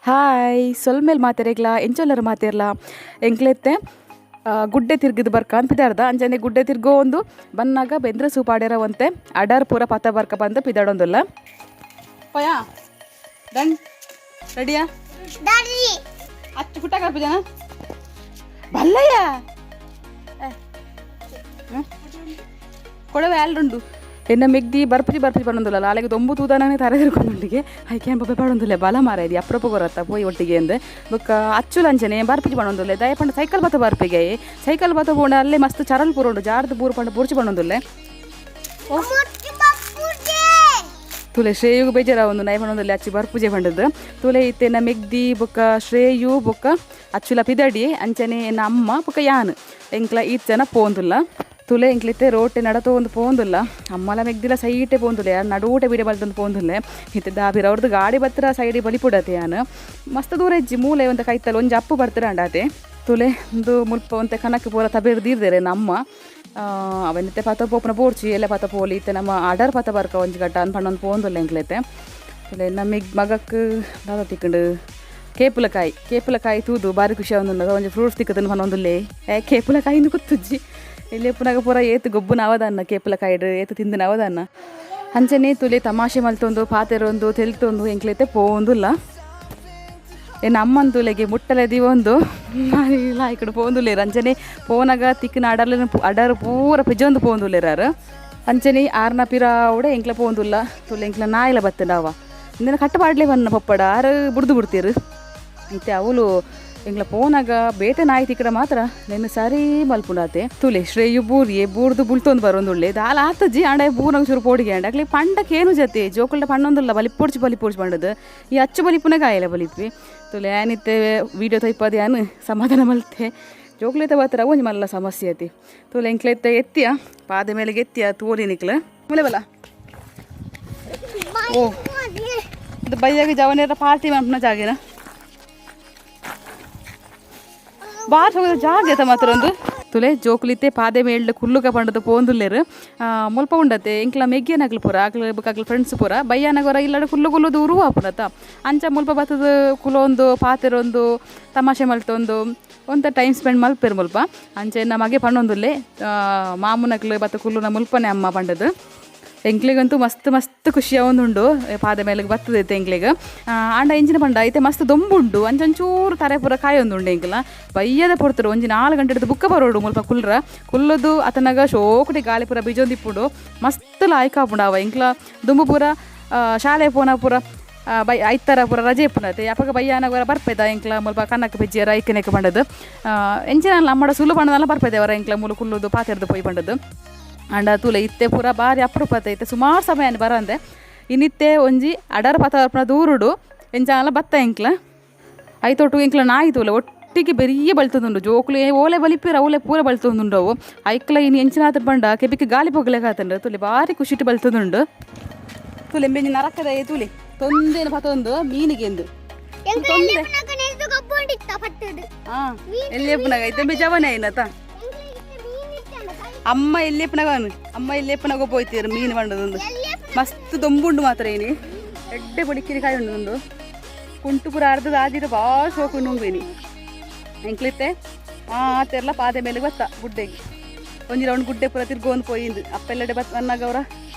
hi ಸೊಲ್ಮೇಲೆ ಮಾತಾಡಿಗ್ಲ ಎಂಚೊಲ್ಲರು ಮಾತಿರ್ಲ ಎಂಕ್ಲೆತ್ತೆ ಗುಡ್ಡೆ ತಿರ್ಗಿದು ಬರ್ಕ ಅಂತ ಪಿದಾರ್ದ ಅಂಜನೆ ಗುಡ್ಡೆ ತಿರ್ಗೋ ಒಂದು ಬನ್ನಾಗ ಬೆಂದ್ರೆ ಸೂಪ್ ಆಡಿರೋವಂತೆ ಅಡರ್ ಪೂರ ಪತ್ತ ಬರ್ಕ ಬಂದು ಪಿದಾಡೊಂದಿಲ್ಲ ಪಯ ಡನ್ ರೆಡಿಯಾ ಅಚ್ಚು ಕುಟ್ಟ ಕರ್ಪಿದಾನ ಬಲ್ಲಯ್ಯ ಕೊಡವೆ ಅಲ್ರುಂಡು ಎನ್ನ ಮೆಗ್ದಿ ಬರ್ಪಿ ಪಡೊಂದಿಲ್ಲ ಅಲ್ಲಿಗೆ ದೊಂಬು ತೂದಾನೇ ತರ ತಿರ್ಕೊಂಡುಂಡಿಗೆ ಐಕ್ಯಾನ್ ಬಬ್ಬೆ ಪಡೊಂದಿಲ್ಲ ಬಲ ಮಾರ ಇದು ಅಪ್ರೂಪ ಗೊರತ್ತ ಪೋಯಿ ಒಟ್ಟಿಗೆ ಅಂದೆ ಬೊಕ್ಕ ಅಚ್ಚು ಲಂಚನೆ ಬರ್ಪಿ ಪಡೊಂದಿಲ್ಲ ದಯಪಂಡ ಸೈಕಲ್ ಬತ್ತ ಬರ್ಪಿಗೆ ಸೈಕಲ್ ಬತ್ತ ಪೋಂಡ ಅಲ್ಲೇ ಮಸ್ತ್ ಚರಲ್ ಪೂರೋಂಡು ಜಾರ್ದು ಬೂರು ಪಂಡ ಬುರ್ಚಿ ಪಡೊಂದಿಲ್ಲ ತುಲೆ ಶ್ರೇಯುಗು ಬೇಜಾರ ಒಂದು ನೈ ಪಡೊಂದಿಲ್ಲ ಅಚ್ಚಿ ಬರ್ಪೂಜೆ ಪಂಡದ್ದು ತುಲೆ ಇತ್ತೆನ ಮೆಗ್ದಿ ಬೊಕ್ಕ ಶ್ರೇಯು ಬೊಕ್ಕ ಅಚ್ಚುಲ ಪಿದಡಿ ಅಂಚನೆ ಎನ್ನ ಅಮ್ಮ ಬೊಕ್ಕ ಯಾನ್ ಎಂಕ್ಲ ಈತ್ ಜನ ಪೋಂದಿಲ್ಲ ತುಲೆ ಇಂಕ್ಲಿತ್ತೆ ರೋಟೆ ನಡತೋ ಒಂದು ಪೋಂದಿಲ್ಲ ಅಮ್ಮಲ ಮೆಗ್ದಿಲ್ಲ ಸೈಟೆ ಪೋಂದಿಲ್ಲ ಯಾರು ನಡೂಟೆ ಬಿಡೆ ಬಲ್ತಂದು ಪೋಂದಿಲ್ಲ ಇತ್ತೆ ದಾಬಿರ ಅವ್ರದ್ದು ಗಾಡಿ ಬತ್ತರ ಸೈಡಿ ಬಲಿಪುಡತೆ ಯಾನು ಮಸ್ತ್ ದೂರ ಇಜ್ಜಿ ಮೂಲೆ ಒಂದು ಕೈತಲ್ಲ ಒಂಜಿ ಅಪ್ಪು ಬರ್ತಾರೆ ಅಂಡಾತೆ ತುಲೆ ಒಂದು ಮುಲ್ಪ ಒಂತೆ ಕನಕ್ಕೆ ಪೂರ ತಬೇರ್ದಿರ್ದೇರೆ ನಮ್ಮ ಅವನಿತ್ತೆ ಪತ ಪೋಪನ ಪೋಡ್ಚಿ ಎಲ್ಲ ಪತ ಪೋಲಿ ಇತ್ತೆ ನಮ್ಮ ಅಡರ್ ಪತ ಬರ್ಕ ಒಂಜಿ ಗಟ್ಟ ಅಂತ ಪಣ್ಣೊಂದು ಪೋಂದಿಲ್ಲ ಎಂಕ್ಲೈತೆ ತುಲೆ ನಮಗೆ ಮಗಕ್ಕೆ ದಾದ ತಿಕ್ಕಂಡು ಕೇಪುಲಕಾಯಿ ತೂದು ಬಾರಿ ಖುಷಿ ಒಂದು ಒಂಜಿ ಫ್ರೂಟ್ಸ್ ತಿಕ್ಕದನ್ನು ಪನ್ನೊಂದಿಲ್ಲೇ ಕೇಪುಲಕಾಯಿನ ಗೊತ್ತುಜ್ಜಿ ಇಲ್ಲಿ ಪುನಗ ಪೂರ ಏತು ಗೊಬ್ಬು ನಾವದನ್ನ ಕೇಪುಲಕಾಯಿ ಏತು ತಿಂದು ನಾವದನ್ನ ಅಂಚನೆ ತುಲೆ ತಮಾಷೆ ಮಲ್ತೊಂದು ಪಾತೆರೊಂದು ತೆಲ್ತೊಂದು ಎಂಕ್ಲೈತೆ ಪೋಂದಿಲ್ಲ ಏನು ಅಮ್ಮನ ತುಲೆಗೆ ಮುಟ್ಟಲೆದಿ ಒಂದು ಇಲ್ಲ ಈ ಕಡೆ ಪೋಂದುಲ್ಲೇರು ಅಂಚನೆ ಪೋನಾಗ ತಿಕ್ಕಿನ ಅಡರು ಪೂರ ಪಿಜೊಂದು ಪೋಂದುಲ್ಲೇರಾರು ಅಂಚನೆ ಆರ್ನ ಪಿರಾವುಡೆ ಎಂಕ್ಲ ಪೋಂದುಲ್ಲ ತುಲೆ ಎಂಕ್ಲ ನಾಯಿಲ ಬತ್ತಂಡವ ಇಂದಿನ ಕಟ್ಟಪಾಡ್ಲೆ ಬನ್ನ ಪಪ್ಪಡ ಆರು ಬುಡ್ದು ಬಿಡ್ತೀರು ಮತ್ತೆ ಅವಳು ಎಂಗ್ಲ ಪೋನಾಗ ಬೇತೆ ನಾಯಿ ತಿಕ್ಕಡ ಮಾತ್ರ ನೆನ್ನು ಸರಿ ಮಲ್ಪುಂಡಾತೆ ತುಲೆ ಶ್ರೇಯು ಬೂರ್ದು ಬುಳ್ತೊಂದು ಬರೋಂದುಳ್ಳೆ ದಾಲ ಆತಜ್ಜಿ ಆಂಡ ಬೂರಂಗ ಚೂರು ಪೋಡಿಗೆ ಆಂಡ ಆಗ್ಲಿ ಪಂಡಕ್ಕೇನು ಜತೆ ಜೋಕುಲ್ಡ ಪಣ್ಣೊಂದಿಲ್ಲ ಬಲಿಪೋಡ್ಚಿ ಪಂಡದು ಈ ಅಚ್ಚು ಬಲಿಪುನಾಗ ಆಯಲ್ಲ ಬಲಿತ್ವಿ ತುಲೆ ಏನಿತ್ತೆ ವೀಡಿಯೋ ತೈಪದ ಯಾನು ಸಮಾಧಾನ ಮಲ್ತೆ ಜೋಕ್ಲೈತೆ ಬರ್ತಾರ ಒಂಜಿ ಮಲ್ಲ ಸಮಸ್ಯೆ ಐತಿ ತುಲೆ ಎಂಕ್ಲೈತೆ ಎತ್ತಿಯ ಪಾದ ಮೇಲೆಗೆ ಎತ್ತಿಯ ತೋಲಿ ನಿಕ್ಲ ಮುಲೆ ಬಲ ಓ ಇದು ಬೈಯಾಗ ಜವನೇರ ಪಾರ್ಟಿ ಮಾಡ್ಪನ ಜಾಗೇನ ಬಾರ್ ಹೋಗೋದು ಜಾಗ ಐತ ಮಾತ್ರ ಒಂದು ತುಲೆ ಜೋಕುಲಿತ್ತೆ ಪಾದೆ ಮೇಳ್ದ ಕುಲ್ಲುಗ ಪಂಡದು ಪೋಂದುಲ್ಲೇರು ಮುಲ್ಪ ಉಂಡತೆ ಇಂಕ್ಲ ಮೆಗ್ಗಿಯನಾಗ್ಲು ಪೂರ ಆಗ್ಲು ಫ್ರೆಂಡ್ಸ್ ಪೂರ ಬಯ್ಯನಗೊರ ಇಲ್ಲಡ ಕುಲ್ಲು ದೂರು ಆಪುನತ ಅಂಚ ಮುಲ್ಪ ಬತ್ತದ ಕುಲೊಂದು ಪಾತೆರೊಂದು ತಮಾಷೆ ಮಲ್ತೊಂದು ಒಂಥ ಟೈಮ್ ಸ್ಪೆಂಡ್ ಮಲ್ಪೇರು ಮುಲ್ಪ ಅಂಚೆ ನಮಗೆ ಪಣ್ಣೊಂದುಲ್ಲೆ ಮಾಮೂನಗ್ಲು ಬತ್ತ ಕುಲ್ಲುನ ಮುಲ್ಪನೆ ಅಮ್ಮ ಪಂಡದು ಎಂಕ್ಲಿಗಂತೂ ಮಸ್ತ್ ಖುಷಿ ಅವೊಂದುಂಡು ಪಾದ ಮೇಲೆಗೆ ಬರ್ತದೈತೆ ಎಂಕ್ಲಿಗೆ ಆಂಡ ಎಂಚಿನ ಪಂಡ ಐತೆ ಮಸ್ತ್ ದೊಂಬುಂಡು ಅಂಚೊಂಚೂರು ತರೆ ಪೂರ ಕಾಯೊಂದುಂಡು ಎಂಕ್ಲ ಬಯ್ಯದ ಪೊಡ್ತಾರೆ ಒಂಜಿ 4 ಗಂಟೆ ಹಿಡಿದು ಬುಕ್ಕ ಬರೋಡು ಮುಲ್ಪ ಕುಲ್ಲದು ಅತನಾಗ ಶೋಕುಟಿ ಗಾಳಿ ಪೂರ ಬಿಜೊಂದಿಪ್ಪುಡು ಮಸ್ತ್ ಲಾಯ್ಕ ಆಪುಂಡು ಅವ ಎಂಕ್ಲ ದುಂಬು ಪೂರ ಶಾಲೆ ಪೋನ ಪೂರ ಐತರ ಪೂರ ರಜೆ ಪುನತೆ ಅಪಗ ಬಯ್ಯನಗರ ಬರ್ಪೇದ ಎಂಕ್ಲ ಮುಲ್ಪ ಕನ್ನಕ್ಕೆ ಬೆಜ್ಜಿಯರ ಐಕನೆಕ್ ಪಂಡದು ಎಂಚಿನ ನಮ್ಮಡ ಸುಲು ಪಂಡದಲ್ಲ ಬರ್ಪೇದೆ ಅವರ ಎಂಕ್ಲ ಮುಲು ಕುಲ್ಲುದು ಪಾತೆರ್ದು ಪೊಯ್ ಪಂಡದು ಅಂಡ ತುಲೆ ಇತ್ತೆ ಪೂರ ಬಾರಿ ಅಪರೂಪತೆ ಐತೆ ಸುಮಾರು ಸಮಯ ಬರಂದೆ ಇನ್ನಿತ್ತೆ ಒಂಜಿ ಅಡರ ಪತ ದೂರುಡು ಎಂಚಾಲ ಬತ್ತ ಎಂಕ್ಲ ಐತೊಟ್ಟು ಎಂಕ್ಲ ನಾಯಿ ತೂಲೆ ಒಟ್ಟಿಗೆ ಬೆರಿಯ ಬಲ್ತುಂಡು ಜೋಕ್ಲು ಓಲೆ ಬಲಿಪಿರ ಓಲೆ ಪೂರ ಬಲ್ತುಂಡು ಅವು ಐಕ್ಲ ಇನ್ನು ಎಂಚಿನಾತ್ರ ಬಂಡ ಕೆಬಿಕ್ಕೆ ಗಾಳಿ ಪೊಗ್ಲೆಕಾತಂಡು ತುಲೆ ಬಾರಿ ಖುಷಿಟ್ಟು ಬಲ್ತುಂಡು ತುಲೆ ಎಂಬೆಂಜಿ ನರಕದ ತುಲೆ ತೊಂದೇನು ಪತೊಂದು ಮೀನಿಗೆ ಎಂದು ಎಲ್ಲಿಯಪ್ಪನಾಗ ಐತೆ ಜವನೇ ಐನತ ಅಮ್ಮ ಎಲ್ಲಿಯಪ್ಪನಾಗ ಹೋಯ್ತೀರು ಮೀನು ಬಂಡದೊಂದು ಮಸ್ತ್ ದೊಂಬುಂಡು ಮಾತ್ರ ಏನಿ ಎಡ್ಡೆ ಬಡಿಕಿರಿ ಕಾಯಿ ಉಂಡು ಕುಂಟು ಪುರ ಅರ್ಧದ ಆದಿರ ಭಾಳ ಸೋಕು ನುಂಬೇನಿ ಎಂಕ್ಲಿತ್ತೆ ಆತೆಲ್ಲ ಪಾದೆ ಮೇಲೆ ಬತ್ತ ಗುಡ್ಡೆಗೆ ಒಂಜಿ ರೌಂಡ್ ಗುಡ್ಡೆ ಪುರ ತಿರ್ಗೊಂದು ಪೋಯಿಂದು ಅಪ್ಪೆಲ್ಲಡೆ ಬತ್ ಅನ್ನಗ ಅವರ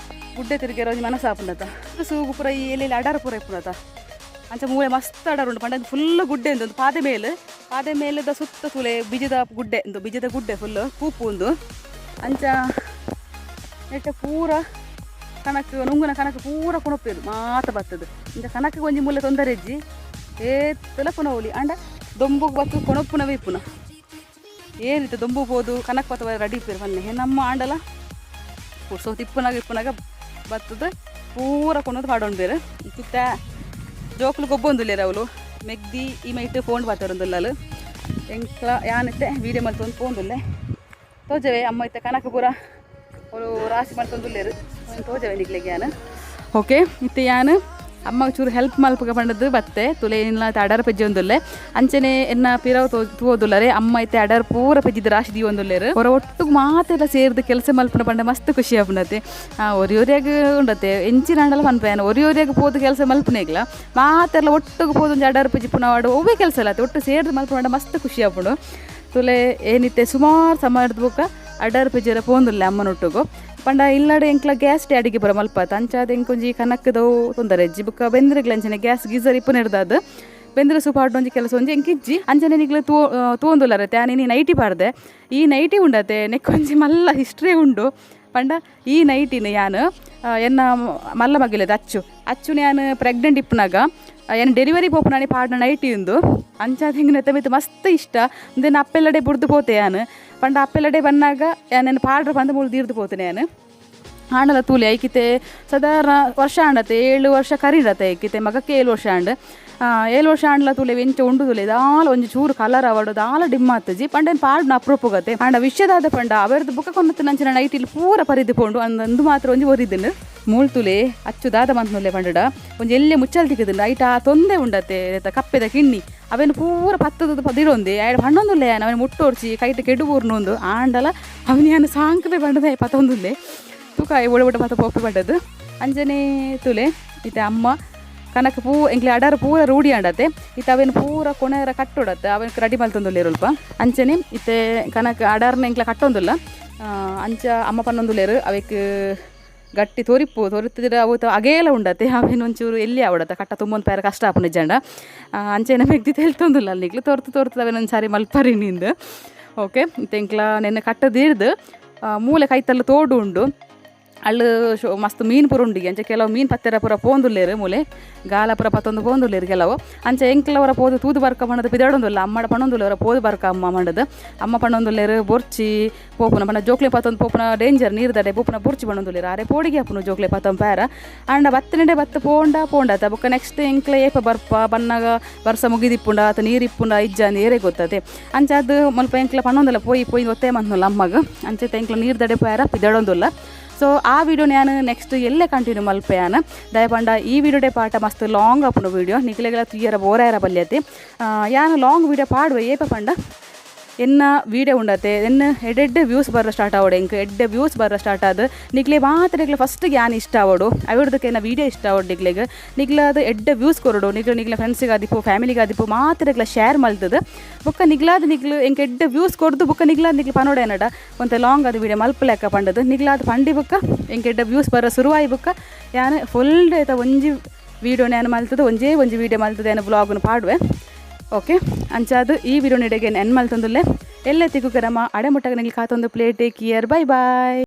ಗುಡ್ಡೆ ತಿರುಗಿರೋ ಒಂಜಿ ಮನಸ್ಸಾಪುಂಡತ ಸೂಗು ಪುರ ಈ ಎಲ್ಲಿ ಅಡಾರ ಪುರ ಇಪ್ಪುನತ ಅಂಚ ಮೂಳೆ ಮಸ್ತ್ ಅಡಾರು ಉಂಟು ಪಂಡ ಫುಲ್ ಗುಡ್ಡೆ ಒಂದು ಪಾದೆ ಮೇಲದ ಸುತ್ತ ತುಲೆ ಬೀಜದ ಗುಡ್ಡೆ ಫುಲ್ ಪೂಪು ಒಂದು ಅಂಚ ನೆಟ್ಟ ಪೂರ ಕಣಕ್ಕೆ ನುಂಗುನ ಕಣಕ್ಕೆ ಪೂರ ಕೊಣಪ್ಪೇರು ಮಾತ ಬರ್ತದೆ ಇಂಚ ಕಣಕ್ಕೆ ಒಂಜಿ ಮೂಲೆ ತೊಂದರೆ ಇಜ್ಜಿ ಏತ್ತಲ ಪುನವಲಿ ಅಂಡ ದೊಂಬುಗೆ ಬತ್ತು ಕೊಣಪ್ಪುನವೇ ಪುನಃ ಏನಿತ್ತು ದೊಂಬು ಹೋದು ಕನಕ್ ಬತ್ತವ ರೆಡಿ ಇಪ್ಪೇರು ಬನ್ನಿ ನಮ್ಮ ಆಂಡಲ ಕುಡ್ಸೋ ಇಪ್ಪನಾಗ ಬರ್ತದೆ ಪೂರ ಕೊಣೋದು ಪಾಡೋಣ ಬೇರೆ ಸುತ್ತ ಜೋಕ್ಲು ಗೊಬ್ಬೊಂದುಲ್ಲೇರ ಅವಳು ಮೆಗ್ದಿ ಈ ಮೈಟ್ ಫೋನ್ ಬಾತಾರೊಂದುಲ್ಲಲು ಎಂಕ್ಲ ಯಾನಿತ್ತೆ ವೀಡಿಯೋ ಮಲ್ತೊಂದು ಫೋನ್ದುಲ್ಲೆ ತೋಜವೆ ಅಮ್ಮ ಇತ್ತ ಕನಕ ಪೂರ ಅವಳು ರಾಶಿ ಮಾಡ್ತೊಂದುಲ್ಲೇರು ತೋಜವೆ ನಿಗ್ಲಿಗೆ ಯಾನು ಓಕೆ ಇತ್ತೆ ಯಾನು ಅಮ್ಮ ಚೂರು ಹೆಲ್ಪ್ ಮಲ್ಪಗ ಪಂಡದು ಬತ್ತೆ ತುಲೆ ಏನಿಲ್ಲ ಅಡರ್ ಪೆಜ್ಜೆ ಒಂದುಲ್ಲೆ ಅಂಚನೆ ಎನ್ನ ಪಿರವ್ ತೂವೊಂದುಲ್ಲರೆ ಅಮ್ಮ ಐತೆ ಅಡರ್ ಪೂರ ಪೆಜ್ಜಿದ ರಾಶಿ ದಿ ಒಂದುಲ್ಲೇರು ಹೊರ ಒಟ್ಟಿಗೆ ಮಾತೆಲ್ಲ ಸೇರಿದ ಕೆಲಸ ಮಲ್ಪನ ಪಂಡ ಮಸ್ತ್ ಖುಷಿ ಆಪುನತೆ ಒರಿಯೋರಿಯಾಗ ಉಂಡತೆ ಎಂಚಿನ ಅಂಡಲ್ಲ ಪನ್ಪೇನ ಒರಿಯೋರಿಯಾಗ ಪೋದು ಕೆಲಸ ಮಲ್ಪನೇಗ್ಲ ಮಾತೆಲ್ಲ ಒಟ್ಟಿಗೆ ಪೋದು ಒಂದು ಅಡರ್ ಪೆಜ್ಜಿ ಪುನಃ ಆಡು ಒವ್ವೇ ಕೆಲಸ ಅಲ್ಲ ಒಟ್ಟು ಸೇರಿದ ಮಲ್ಪನ ಮಸ್ತ್ ಖುಷಿ ಆಪುಂಡು ತುಲೆ ಏನಿತ್ತೆ ಸುಮಾರು ಸಮಯದ ಬುಕ್ಕ ಅಡರ್ ಪೆಜ್ಜರ ಪೋಂದುಲ್ಲೆ ಅಮ್ಮನೊಟ್ಟಿಗೂ ಪಂಡ ಇಲ್ಲಡೆ ಎಂಕ್ಲ ಗ್ಯಾಸ್ ಅಡಿಗೆ ಬರ ಮಲ್ಪ ಅಂಚಾದ ಎಂಕೊಂಜಿ ಕನಕ್ಕದವು ತೊಂದರೆ ಅಜ್ಜಿ ಬುಕ್ಕ ಬೆಂದ್ರಗ್ಲ ಅಂಚನೆ ಗ್ಯಾಸ್ ಗೀಸರ್ ಇಪ್ಪು ನೆಡ್ದಾದ ಬೆಂದ್ರೆ ಸೂಪಾಡು ಒಂಜಿ ಕೆಲಸ ಒಂಜಿ ಎಂಕಿಜ್ಜಿ ಅಂಚನೆ ನಿಗ್ಲ ತೂವೊಂದುಲ್ಲರತ್ತೆ ನೀ ನೈಟಿ ಪಾಡ್ದೆ ಈ ನೈಟಿ ಉಂಡತೆ ನೆಕ್ಕೊಂಜಿ ಮಲ್ಲ ಹಿಸ್ಟ್ರಿ ಉಂಡು ಪಂಡ ಈ ನೈಟಿನ ಯಾನು ಎನ್ನ ಮಲ್ಲ ಮಗಿಲದ ಅಚ್ಚು ನಾನು ಪ್ರೆಗ್ನೆಂಟ್ ಇಪ್ಪನಾಗ ಏನು ಡೆಲಿವರಿ ಪೋಪುನಾನಿ ಪಾಡ್ನ ನೈಟಿ ಉಂದು ಅಂಚಾದ ಹಿಂಗೆ ನೆತ್ತ ಮಸ್ತ್ ಇಷ್ಟ ನಾನು ಅಪ್ಪೆಲ್ಲಡೆ ಬುಡ್ದು ಪೋತೆ ನಾನು ಪಂಡ ಅಪ್ಪೆಲ್ಲಡೆ ಬನ್ನಾಗ ನಾನು ಪಾಡ್ರ ಬಂದು ಮುಳ್ದು ಇರ್ದು ಪೋತೇನೆ ನಾನು ಆಂಡಲ ತೂಲೆ ಐಕಿತೆ ಸಾಧಾರಣ ವರ್ಷ ಆಂಡತೆ 7 ವರ್ಷ ಕರೀಡತ್ತೆ ಐಕಿತೆ ಮಗಕ್ಕೆ 7 ವರ್ಷ ಆಂಡ್ 7 ವರ್ಷ ಆಂಡ್ಲ ತೂಲೆ ವೆಂಚ ಉಂಡು ತುಲೆ ದಾಲ ಒಂಜಿ ಚೂರು ಕಲರ್ ಅವಡು ದಾಲ ಡಿಮ್ ಆತಜಿ ಪಂಡೇನು ಪಾಡ್ನ ಅಪ್ರೂಪಗತ್ತೆ ಆಂಡ ವಿಷಯದಾದ ಪಂಡ ಅವರದ್ದು ಬುಕ್ಕ ಕೊನ್ನತ್ತು ನಂಚಿನ ನೈಟಿಲಿ ಪೂರ ಪರಿದು ಪೋಂಡು ಅಂದು ಮಾತ್ರ ಒಂಜಿ ಒರಿದಿನ್ನು ಮೂಳ್ ತುಲೆ ಅಚ್ಚು ದಾದ ಮಂತ್ನುಲ್ಲೆ ಪಂಡಡ ಒಂಜಿ ಎಲ್ಲೆ ಮುಚ್ಚಲ್ ತಿಕ್ಕದು ಐಟ ತೊಂದೆ ಉಂಡತ್ತೆ ಕಪ್ಪೆದ ಕಿಣ್ಣಿ ಅವೇನು ಪೂರ ಪತ್ತದ ಪದಿರೊಂದೆ ಎರಡು ಹಣ್ಣೊಂದುಲ್ಲೆ ಅವನು ಮುಟ್ಟೋರ್ಚಿ ಕೈಟ ಕೆಡು ಊರ್ನೊಂದು ಆಂಡಲ ಅವನಿಯಾನು ಸಾಂಕದೆ ಬಂಡದೆ ಪತ್ತೊಂದುಲ್ಲೆ ತೂಕ ಒಳಬಡ ಪತ್ತ ಪೊಪ್ಪೆ ಪಡ್ಡದು ಅಂಜನೆ ತುಲೆ ಇತ್ತೆ ಅಮ್ಮ ಕನಕ ಎಂಕ್ಲೆ ಅಡಾರ ಪೂರ ರೂಢಿ ಆಂಡತ್ತೆ ಇತ್ತೆ ಅವೇನು ಪೂರ ಕೊನೆಯರ ಕಟ್ಟೊಡತ್ತೆ ಅವನಿಗೆ ರೆಡಿ ಮಲ್ತೊಂದುಲ್ಲೆ ಸ್ವಲ್ಪ ಅಂಚನೆ ಇತ್ತೆ ಕನಕ ಅಡಾರ್ನ ಎಂಕ್ಲ ಕಟ್ಟೊಂದುಲ್ಲ ಅಂಚ ಅಮ್ಮ ಪನ್ನೊಂದುಲ್ಲೇರು ಅವಕ್ಕೆ ಗಟ್ಟಿ ತೊರಿತಿದ್ರೆ ಅವು ಅಗೇಲ ಉಂಡತ್ತೆ ಅವೇನು ಒಂಚೂರು ಎಲ್ಲಿ ಆವಡತ್ತೆ ಕಟ್ಟ ತುಂಬೊಂದು ಪೇರ ಕಷ್ಟ ಆಪು ನಿಜಂಡ ಅಂಚೆನ ವ್ಯಕ್ತಿ ಹೇಳ್ತೊಂದಿಲ್ಲ ಅಲ್ಲಿಗ್ಲು ತೊರ್ತು ಅವೇನೊಂದು ಸಾರಿ ಮಲ್ಪರಿ ನಿಂದು ಓಕೆ ಇತ್ತೆ ಎಂಕ್ಲ ನೆನ್ನೆ ಕಟ್ಟದಿರ್ದು ಮೂಲೆ ಕೈತಲ್ಲ ತೋಡು ಉಂಡು ಅಳ್ಳು ಮಸ್ತ್ ಮೀನು ಪುರ ಉಂಡಿಗೆ ಅಂಚೆ ಕೆಲವು ಮೀನು ಪತ್ತೆರ ಪೂರ ಪೋಂದುಲ್ಲೇರು ಮೂಲೆ ಗಾಲ ಪುರ ಪತ್ತೊಂದು ಪೋಂದುಲ್ಲೇರು ಕೆಲವು ಅಂಚೆ ಎಂಕ್ಲವರ ಪೋದು ತೂದು ಬರ್ಕ ಮಣ್ಣದು ಪಿದಾಡೊಂದುಲ್ಲ ಅಮ್ಮಡ ಪಣ್ಣೊಂದುಲ್ಲೆ ಅವರ ಪೋದು ಬರ್ಕ ಅಮ್ಮ ಮಾಡದು ಅಮ್ಮ ಪಣ್ಣೊಂದುಲ್ಲೇರು ಬೊರ್ಚಿ ಪೋಪುನ ಪಣ್ಣ ಜೋಕ್ಲೆ ಪತ್ತೊಂದು ಪೋಪುನ ಡೇಂಜರ್ ನೀರ್ದಡೆ ಪೋಪುನ ಬುರ್ಚಿ ಪಣ್ಣೊಂದುಲ್ಲೇರು ಅರೆ ಪೋಡಿಗೆ ಹಾಪುನು ಜೋಕ್ಲೆ ಪತ್ತೊಂದು ಪ್ಯಾರ ಅಂಡ ಬತ್ತನೆಡೆ ಬತ್ತು ಪೋಂಡತ ಬೊಕ್ಕ ನೆಕ್ಸ್ಟ್ ಎಂಕ್ಲೆ ಏಪ ಬರ್ಪ ಬನ್ನಾಗ ವರ್ಷ ಮುಗಿದಿಪ್ಪುಂಡ ಅಥವಾ ನೀರಿಪ್ಪುಂಡ ಇಜ್ಜಂದು ಏರೇ ಗೊತ್ತದೆ ಅಂಚೆ ಅದು ಮಲ್ಪ ಎಂಕ್ಲ ಪಣ್ಣೊಂದಲ್ಲ ಪೋಯಿ ಒತ್ತೆ ಮಂತ್ನಲ್ಲ ಅಮ್ಮಗ ಅಂಚೆ ಎಂಕ್ಲ ನೀರ್ದಡೆ ಪ್ಯಾರ ಪಿದಾಡೊಂದುಲ್ಲ ಸೊ ಆ ವಿಡಿಯೋ ನಾನು ನೆಕ್ಸ್ಟ್ ಎಲ್ಲೇ ಕಂಟಿನ್ಯೂ ಮಲ್ಪೆಯಾನ ದಯಪಂಡ ಈ ವಿಡಿಯೋಡೆ ಪಾಠ ಮಸ್ತ್ ಲಾಂಗ್ ಅಪ್ಪುನ ವಿಡಿಯೋ ನಿಕ್ಲೆಗಳ ತುಯ್ಯರ ಬೋರಾಯರ ಬಲ್ಯತೆ ಯಾನು ಲಾಂಗ್ ವಿಡಿಯೋ ಪಾಡುವೆ ಏಪ ಪಂಡ ಎನ್ನ ವಿಡಿಯೋ ಉಂಡತೆ ಎನ್ನ ಎಡ್ಡೆ ವ್ಯೂಸ್ ಬರೋ ಸ್ಟಾರ್ಟ್ ಆವಡು ಎಂಕ್ ಎಡ್ಡೆ ವ್ಯೂಸ್ ಬರೋ ಸ್ಟಾರ್ಟ್ ಆದ ನಿಕ್ಲೆ ಮಾತ್ರ ನಿಕ್ಲೆ ಫಸ್ಟಿಗೆ ಯಾನು ಇಷ್ಟ ಆವಡು ಅವಡದಕ್ಕೆ ಏನ ವೀಡಿಯೋ ಇಷ್ಟ ಆವಡು ನಿಕ್ಲೆಗೆ ನಿಕ್ಲ ಅದು ಎಡ್ಡೆ ವ್ಯೂಸ್ ಕೊರಡು ನಿಕ್ಲೆ ಫ್ರೆಂಡ್ಸಿಗೆ ಆದಿಪ್ಪು ಫ್ಯಾಮಿಲಿಗೆ ಆದಿಪ್ಪು ಮಾತ್ರ ಶೇರ್ ಮಲ್ತದ ಬುಕ್ಕ ನಿಗ್ಲಾದ ನಿಕ್ಲು ಎಂಕ್ ಎಡ್ಡೆ ವ್ಯೂಸ್ ಕೊಡ್ದು ಬುಕ್ಕ ನಿಕ್ಲೆ ಪನೋಡ ಏನಡ ಒಂದು ಲಾಂಗ್ ಅದು ವಿಡಿಯೋ ಮಲ್ಪಲೆಕ್ಕ ಪಂಡದು ನಿಗ್ಲಾದ ಪಂಡಿ ಬುಕ್ಕ ಎಂಕ್ ಎಡ್ಡೆ ವ್ಯೂಸ್ ಬರೋ ಶುರುವಾಯಿ ಬುಕ್ಕ ಯಾನು ಫುಲ್ ಡೇ ಒಂಜಿ ವೀಡಿಯೋ ನಾನು ಮಲ್ತದ ಒಂಜೇ ವಿಡಿಯೋ ಮಲ್ತದ ಏನೋ ಬ್ಲಾಗ್ನ ಪಾಡುವೆ ಓಕೆ ಅಂಚಾದು ಈ ವಿಡಿಯೋ ನೆಡೆಗೆ ಎನ್ ಮಲ್ತೊಂದುಲ್ಲೆ ಎಲ್ಲ ತಿಗುಕರಮ್ಮ ಅಡೆ ಮುಟ್ಟಗ ನಿಲ್ಕಾತೊಂದು ಪ್ಲೇಟ್ ಟೇಕ್ ಕೇರ್ ಬೈ ಬಾಯ್